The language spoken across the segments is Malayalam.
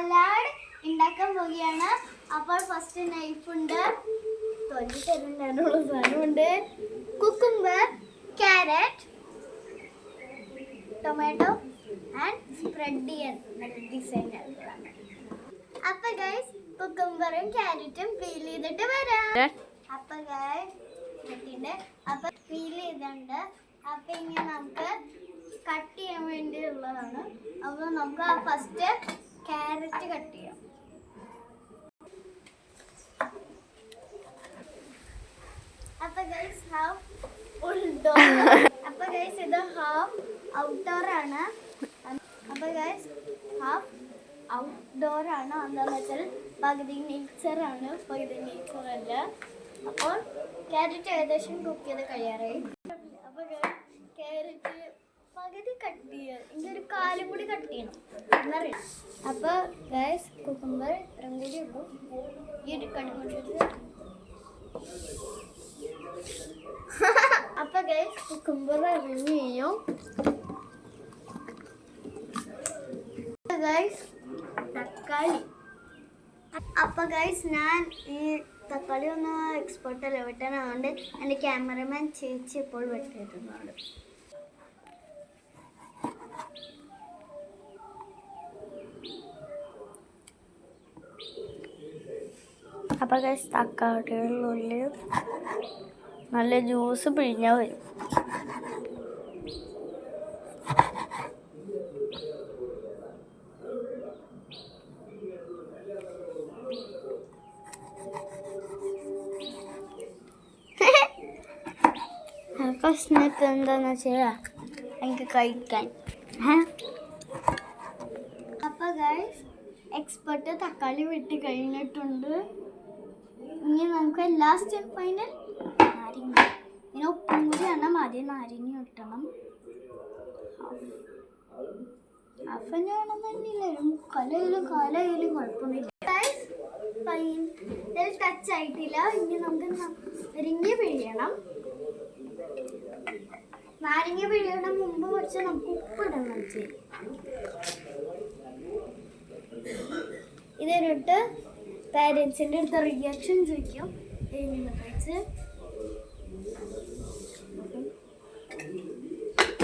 സലാഡ് ഉണ്ടാക്കാൻ പോവുകയാണ്. അപ്പോൾ ഫസ്റ്റ് നൈഫ് ഉണ്ട്, തൊലി തരുന്നുണ്ടായിരുന്നുള്ള സാധനമുണ്ട്, cucumber, carrot, tomato and spread ചെയ്യാൻ നല്ല ഡിസൈൻ. അപ്പൊ ഗൈസ് കുക്കുംബറും ക്യാരറ്റും പീൽ ചെയ്തിട്ട് വരാം. അപ്പൊ ഗൈസ് അപ്പൊ പീൽ ചെയ്തിട്ടുണ്ട്. അപ്പൊ ഇനി നമുക്ക് കട്ട് ചെയ്യാൻ വേണ്ടിയുള്ളതാണ്. അപ്പൊ നമുക്ക് ഫസ്റ്റ് ക്യാരറ്റ് കട്ട് ചെയ്യാം. അപ്പൊ ഗൈസ് ഹാഫ് ഉൾഡോർ, അപ്പൊ ഗൈസ് ഇത് ഹാഫ് ഔട്ട്ഡോർ ആണ്. അപ്പൊ ഗൈസ് ഹാഫ് ഔട്ട്ഡോർ ആണ്. എന്താണെന്ന് വെച്ചാൽ പകുതി നേച്ചറാണ്, പകുതി നേച്ചറല്ല. അപ്പോൾ ക്യാരറ്റ് ഏകദേശം കുക്ക് ചെയ്ത് കഴിയാറായി. അപ്പോൾ ക്യാരറ്റ് പകുതി കട്ട് ചെയ്യുക, ഇനി ഒരു കാലും കൂടി കട്ട് ചെയ്യണം എന്നറിയാം. അപ്പോൾ ഗൈസ് കുക്കുംബർ ഇത്രയും കൂടി ഉള്ളൂ. ഈ ഒരു കടി കൊണ്ടിട്ട് അപ്പോൾ ഗൈസ് കുക്കുംബർ അരിഞ്ഞ് ചെയ്യും. ഗൈസ് തക്കാളി. അപ്പോൾ ഗൈസ് ഞാൻ ഈ തക്കാളി ഒന്ന് എക്സ്പോർട്ട് അല്ല വെട്ടാനാണ്ട് എൻ്റെ ക്യാമറമാൻ ചേച്ചി ഇപ്പോൾ വെട്ടിയിട്ടുണ്ട്. അപ്പോൾ ഗൈസ് തക്കാളികളുള്ളിൽ നല്ല ജ്യൂസ് പിഴിഞ്ഞാൽ വരും. പ്രശ്നത്തിൽ എന്താന്ന് വെച്ചാൽ എനിക്ക് കഴിക്കാൻ. അപ്പോൾ ഗൈസ് എക്സ്പെർട്ട് തക്കാളി വെട്ടി കഴിഞ്ഞിട്ടുണ്ട്. ഇനി നമുക്ക് ലാസ്റ്റ് ഫൈനൽ നാരങ്ങ. ഇനി ഉപ്പും കൂടി വേണം. ആദ്യം നാരങ്ങ ഇട്ടണം. ഹാഫിന് വേണമെന്നില്ല, ഒരു മുക്കാലായാലും കാലായാലും കുഴപ്പമൊന്നുമില്ല. ഫൈനൽ ടച്ച് ആയിട്ടില്ല. ഇനി നമുക്ക് നാരങ്ങ പിഴിയണം. നാരങ്ങ പിഴിയുടെ മുമ്പ് കുറച്ച് നമുക്ക് ഉപ്പിടണം. ഇതിട്ട് പാരൻസിൻ്റെ അടുത്ത് റിയാക്ഷൻ ചോദിക്കും. കഴിച്ച്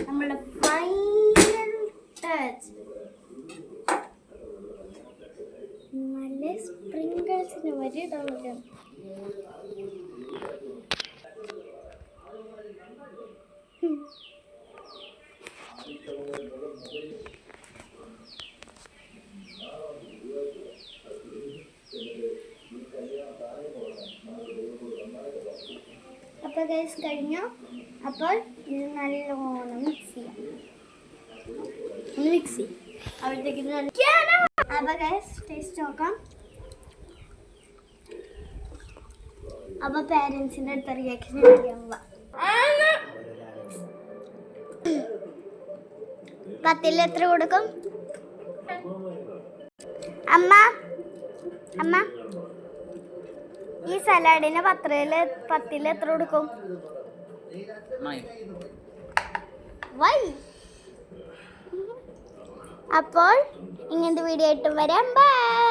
നമ്മുടെ ഫൈനൽ ടച്ച് നല്ല സ്പ്രിങ്കിൾസിന് വരെ ഇടാൻ. അപ്പോൾ ഗൈസ് കഴിഞ്ഞു. അപ്പോൾ ഇത് നല്ലോണം മിക്സ് ചെയ്യാം. മിക്സ് ചെയ്യും അവിടത്തേക്ക്. അപ്പോൾ ഗൈസ് ടേസ്റ്റ് നോക്കാം. അപ്പോൾ പാരൻസിൻ്റെ അടുത്ത റിയാക്ഷൻ അറിയാൻ പോവാം. 10 എത്ര കൊടുക്കും അമ്മ? അമ്മ ഈ സലാഡിന് 10 എത്ര കൊടുക്കും? വൈ? അപ്പോൾ ഇങ്ങനത്തെ വീഡിയോ ആയിട്ട് വരാം. ബൈ.